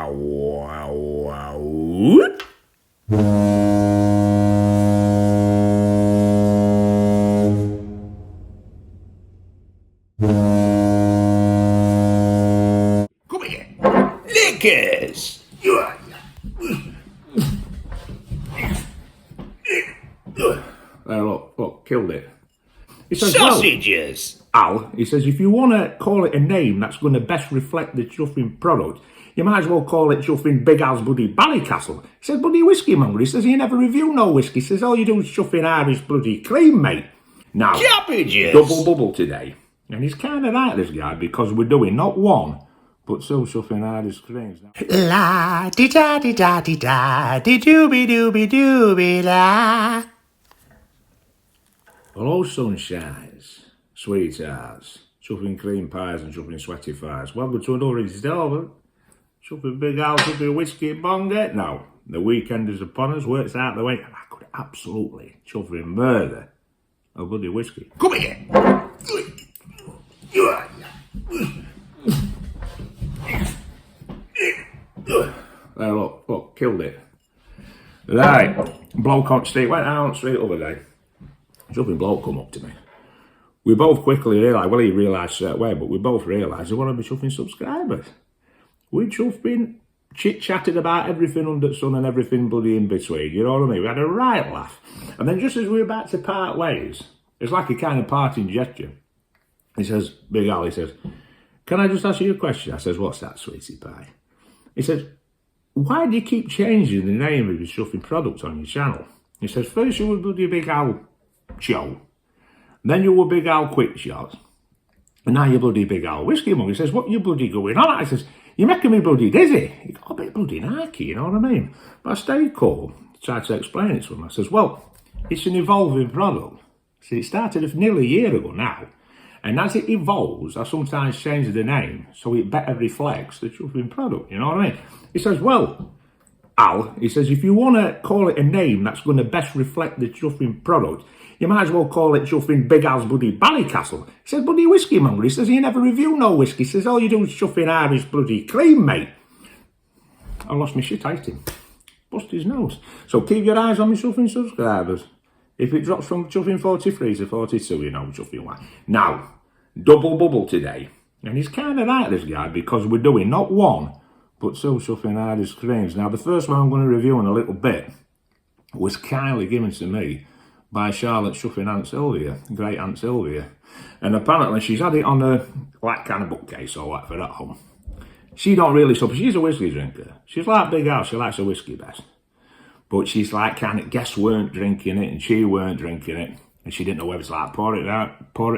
Come here. Lickers. There, look, killed it. He says, sausages! Well, Al, he says, if you want to call it a name that's going to best reflect the chuffing product, you might as well call it chuffing Big Al's bloody Ballycastle. He says, bloody Whiskey Monger. He says, you never review no whiskey. He says, all you do is chuffing Irish bloody cream, mate. Now, cabbages! Double bubble today. And he's kind of right, this guy, because we're doing not one, but two chuffing Irish creams. La di da di da di da di dooby dooby dooby la. Hello, sunshines, sweethearts, chuffing cream pies and chuffing sweaty fries. Welcome to another installment. Chuffing Big Al, chuffing Whiskey Monger. Now, the weekend is upon us, work's out the way, and I could absolutely chuffing murder a bloody whiskey. Come here! There, look, killed it. Right, bloke on street, went out on street the other day. Chuffing bloke come up to me. We both quickly realised, well, he realised straight away, but we both realised they want to be chuffing subscribers. We chuffing chit-chatted about everything under the sun and everything bloody in between, you know what I mean? We had a right laugh. And then just as we were about to part ways, it's like a kind of parting gesture. He says, Big Al, he says, can I just ask you a question? I says, what's that, sweetie pie? He says, why do you keep changing the name of your chuffing product on your channel? He says, first you were bloody Big Al Show, then you were Big Al Quick Shot, and now you're bloody Big Al Whiskey Monger. He says, what you bloody going on? I says, you're making me bloody dizzy. He got a bit bloody narky, you know what I mean? But I stayed cool, tried to explain it to him. I says, well, it's an evolving product. See, it started nearly a year ago now, and as it evolves, I sometimes change the name so it better reflects the chuffing product, you know what I mean? He says, well, Al, he says, if you want to call it a name that's going to best reflect the chuffing product, you might as well call it chuffing Big Al's bloody Ballycastle. He says, bloody Whiskey Monger. He says, you never review no whiskey. He says, all you do is chuffing Irish bloody cream, mate. I lost my shit item. Bust his nose. So keep your eyes on my chuffing subscribers. If it drops from chuffing 43 to 42, you know chuffing why. Now, double bubble today. And he's kind of right, this guy, because we're doing not one, but two chuffing Irish creams. Now, the first one I'm going to review in a little bit was kindly given to me by Charlotte chuffing Aunt Sylvia, great Aunt Sylvia. And apparently she's had it on a, like, kind of bookcase or whatever at home. She don't really suffer. She's a whiskey drinker. She's like Big Al, she likes her whiskey best. But she's like, kind of, guests weren't drinking it and she weren't drinking it. And she didn't know whether it's like, pour it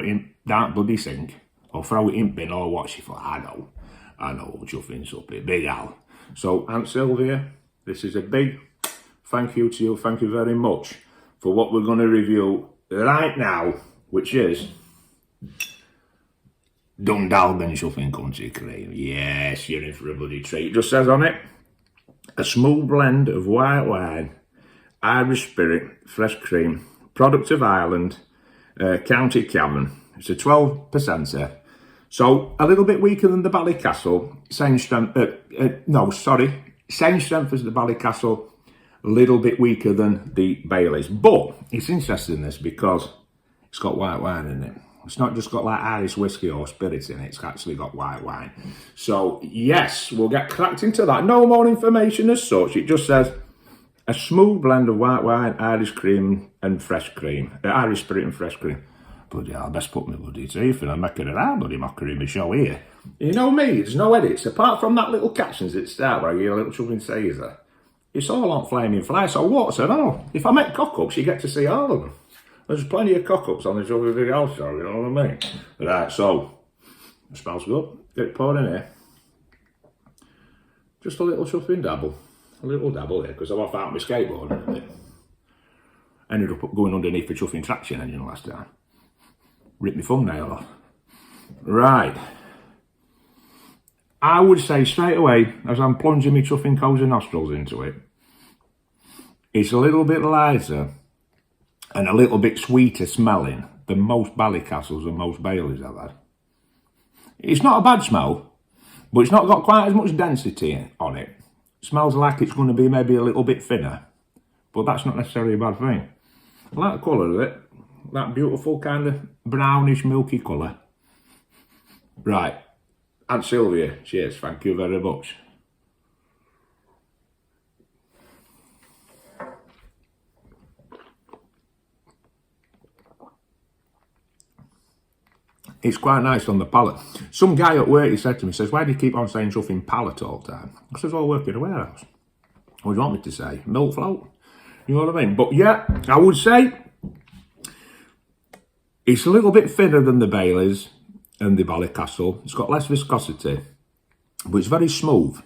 in that bloody sink or throw it in bin or what. She thought, I know, chuffing something, Big Al. So, Aunt Sylvia, this is a big thank you to you. Thank you very much for what we're going to review right now, which is Dundalgan Chuffing Country Cream. Yes, you're in for a bloody treat. It just says on it, a smooth blend of white wine, Irish spirit, fresh cream, product of Ireland, County Cavan. It's a 12%er. So, a little bit weaker than the Ballycastle. Same strength, same strength as the Ballycastle. A little bit weaker than the Baileys. But it's interesting this because it's got white wine in it. It's not just got like Irish whiskey or spirits in it. It's actually got white wine. So yes, we'll get cracked into that. No more information as such. It just says a smooth blend of white wine, Irish cream and fresh cream. Irish spirit and fresh cream. Bloody hell, I best put my bloody teeth in. I'm making it out bloody mockery in my show here. You know me, there's no edits. Apart from that little captions at the start where I give a little chuffing Caesar. It's all on flaming fly, so what's it all? If I make cock-ups, you get to see all of them. There's plenty of cock-ups on this other Big Al show, you know what I mean? Right, so, it smells good. Get it poured in here. Just a little chuffing dabble. A little dabble here, because I'm off out my skateboard a bit. Ended up going underneath the chuffing traction engine last time. Ripped my thumbnail off. Right. I would say straight away, as I'm plunging my chuffing cozy nostrils into it, it's a little bit lighter and a little bit sweeter smelling than most Ballycastles and most Baileys I've had. It's not a bad smell, but it's not got quite as much density on it Smells like it's going to be maybe a little bit thinner, but that's not necessarily a bad thing. I like the colour of it. That beautiful kind of brownish, milky colour. Right. Aunt Sylvia, cheers. Thank you very much. It's quite nice on the palate. Some guy at work, he said to me, says, why do you keep on saying chuffing palate all the time? I says, well, I work in a warehouse. What do you want me to say? Milk float? You know what I mean? But yeah, I would say it's a little bit thinner than the Baileys and the Ballycastle. It's got less viscosity, but it's very smooth.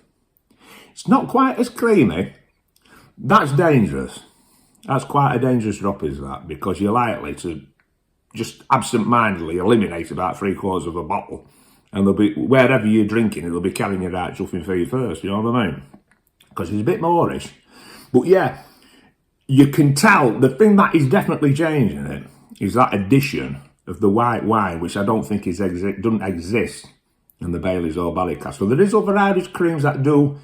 It's not quite as creamy. That's dangerous. That's quite a dangerous drop, is that? Because you're likely to just absent-mindedly eliminate about 3/4 of a bottle, and they'll be, wherever you're drinking, it'll be carrying you out chuffing feet first, you know what I mean? Because it's a bit moreish. But yeah, you can tell the thing that is definitely changing it is that addition of the white wine, which I don't think doesn't exist in the Baileys or Ballycastle. There is other Irish creams that do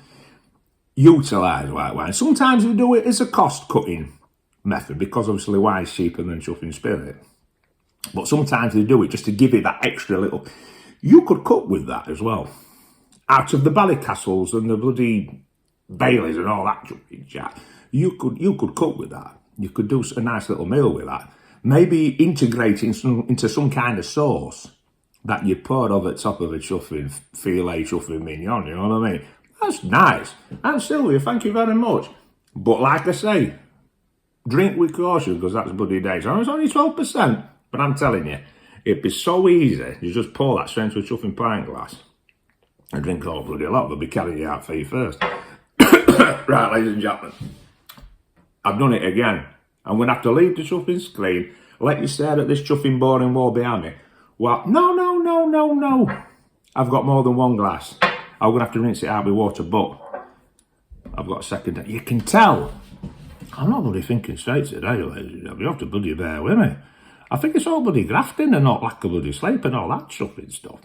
utilise white wine. Sometimes they do it as a cost-cutting method, because obviously wine's cheaper than chuffing spirit. But sometimes they do it just to give it that extra little. You could cook with that as well. Out of the Ballycastles and the bloody Baileys and all that chat, you could cook with that. You could do a nice little meal with that. Maybe integrating into some kind of sauce that you pour over the top of a chuffing filet, chuffing mignon, you know what I mean? That's nice. And Sylvia, thank you very much. But like I say, drink with caution, because that's bloody days. It's only 12%. But I'm telling you, it'd be so easy. You just pour that straight into a chuffing pint glass and drink all bloody lot. They'll be carrying you out feet first. Right, ladies and gentlemen, I've done it again. I'm going to have to leave the chuffing screen, let you stare at this chuffing boring wall behind me. Well, no. I've got more than one glass. I'm going to have to rinse it out with water, but I've got a second. You can tell. I'm not bloody thinking straight today, ladies and gentlemen. You have to bloody bear with me. I think it's all bloody grafting and not lack of bloody sleep and all that chuffing stuff.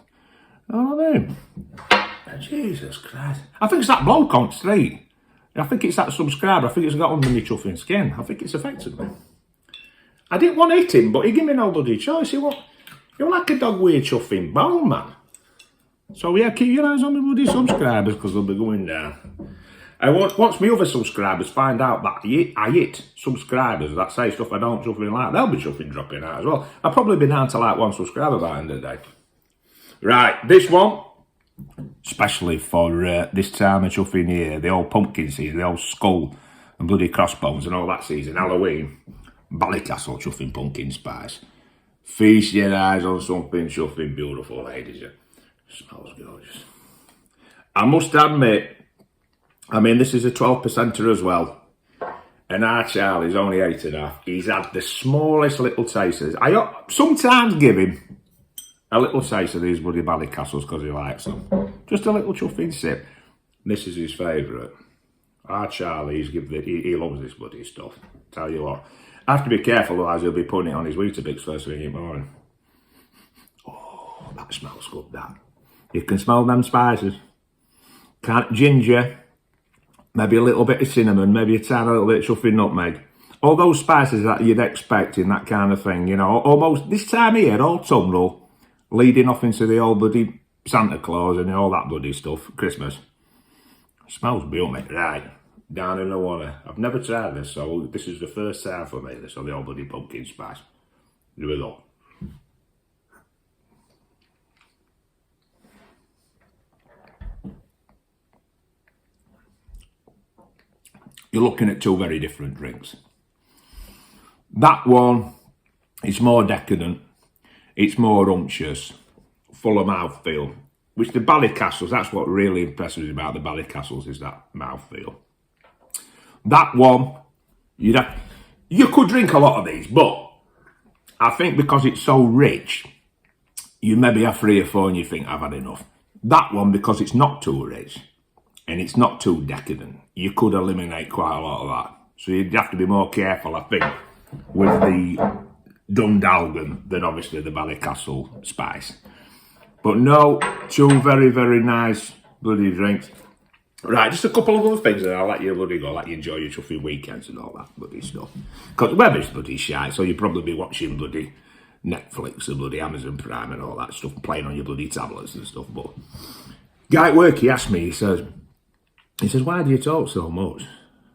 You know what I mean? Jesus Christ. I think it's that bloke on the street. I think it's that subscriber. I think it's got under my chuffing skin. I think it's affected me. I didn't want to hit him, but he gave me no bloody choice. You're like a dog with a chuffing bone, man. So yeah, keep your eyes on my bloody subscribers, because they'll be going down. Once my other subscribers find out that I hit subscribers that say stuff I don't chuffing like, they'll be chuffing dropping out as well. I'll probably be down to like 1 subscriber by the end of the day. Right, this one, especially for this time of chuffing here, the old pumpkin season, the old skull and bloody crossbones and all that season, Halloween, Ballycastle chuffing pumpkin spice. Feast your eyes on something chuffing beautiful, ladies. It smells gorgeous. I must admit, I mean, this is a 12%er as well. And our Charlie's only 8.5. He's had the smallest little tasters. I sometimes give him a little taste of these bloody Ballycastles because he likes them. Just a little chuffing sip. This is his favourite. Our Charlie, he loves this bloody stuff. Tell you what. I have to be careful, otherwise he'll be putting it on his Weetabix first thing in the morning. Oh, that smells good, that. You can smell them spices. Ginger. Maybe a little bit of cinnamon, maybe a tiny little bit of chuffing nutmeg. All those spices that you'd expect in that kind of thing, you know. Almost this time of year, autumnal, leading off into the old bloody Santa Claus and all that bloody stuff, Christmas. It smells beautiful, right, down in the water. I've never tried this, so this is the first time for me, this on the old bloody pumpkin spice. Do it all. You're looking at two very different drinks. That one is more decadent, it's more unctuous, full of mouthfeel, which the Ballycastles, that's what really impresses me about the Ballycastles, is that mouthfeel. That one, you could drink a lot of these, but I think because it's so rich, you maybe have 3 or 4 and you think, I've had enough. That one, because it's not too rich, and it's not too decadent, you could eliminate quite a lot of that. So you'd have to be more careful, I think, with the Dundalgan than obviously the Ballycastle spice. But no, two very, very nice bloody drinks. Right, just a couple of other things and I'll let you bloody go, let you enjoy your chuffing weekends and all that bloody stuff. Because the weather's bloody shite, so you'll probably be watching bloody Netflix and bloody Amazon Prime and all that stuff, playing on your bloody tablets and stuff. But guy at work, he asked me, he says, why do you talk so much?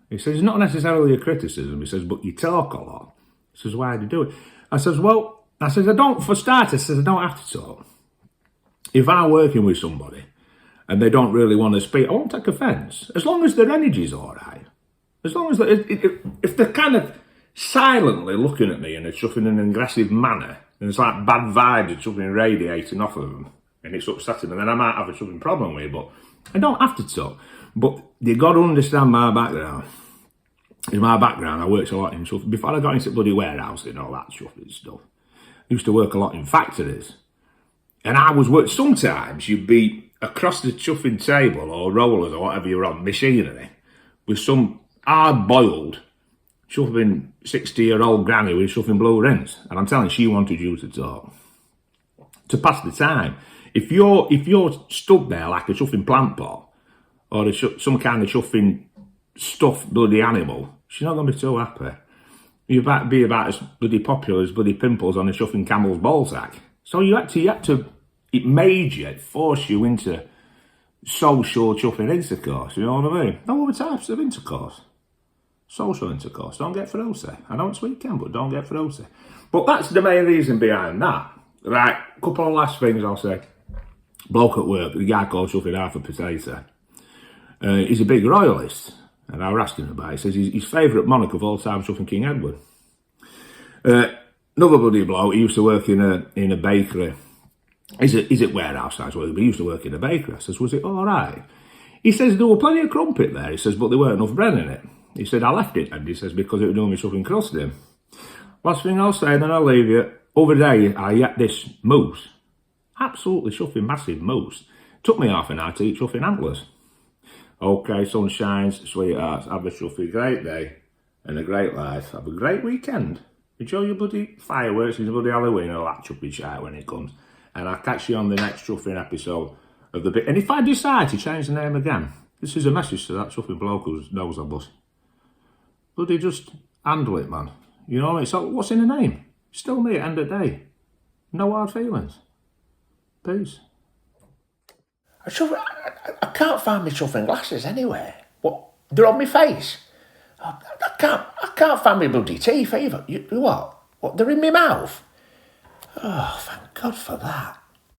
He says, it's not necessarily a criticism. He says, but you talk a lot. He says, why do you do it? I says, I don't, for starters, I don't have to talk. If I'm working with somebody and they don't really want to speak, I won't take offence. As long as their energy's all right. As long as, if they're kind of silently looking at me and it's in an aggressive manner, and it's like bad vibes or something radiating off of them, and it's upsetting them, then I might have a something problem with it, but I don't have to talk. But you got to understand my background. In my background, I worked a lot in stuff. Before I got into bloody warehouse and all that stuff, I used to work a lot in factories. And sometimes you'd be across the chuffing table or rollers or whatever you're on, machinery, with some hard-boiled, chuffing 60-year-old granny with chuffing blue rings. And I'm telling you, she wanted you to talk. To pass the time. If you're stood there like a chuffing plant pot, or some kind of chuffing stuffed bloody animal, she's not going to be too happy. You might be about as bloody popular as bloody pimples on a chuffing camel's ball sack. So it made you, it forced you into social chuffing intercourse, you know what I mean? No other types of intercourse. Social intercourse. Don't get fruity. I know it's weekend, but don't get fruity. But that's the main reason behind that. Right, couple of last things I'll say. Bloke at work, the guy called chuffing half a potato. He's a big royalist. And I was asking him about it. He says his favourite monarch of all time is chuffing King Edward. Another bloody bloke, he used to work in a bakery. He's at warehouse size work, but he used to work in a bakery. I says, was it all right? He says, there were plenty of crumpet there. He says, but there weren't enough bread in it. He said, I left it, and he says, because it was doing me something crusty. Last thing I'll say, and then I'll leave you. Over there, I ate this moose. Absolutely chuffing massive moose. Took me half an hour to eat chuffing antlers. Okay, sunshines, sweethearts, have a chuffing great day and a great life. Have a great weekend. Enjoy your bloody fireworks and your bloody Halloween and all that chuffing shite when it comes. And I'll catch you on the next chuffing episode of the bit. And if I decide to change the name again, this is a message to that chuffing bloke who knows I bust. Bloody just handle it, man. You know what I mean? So what's in the name? Still me at the end of the day. No hard feelings. Peace. I can't find my chuffing glasses anywhere. What? They're on my face. I can't find my bloody teeth either. What? What? They're in my mouth. Oh, thank God for that.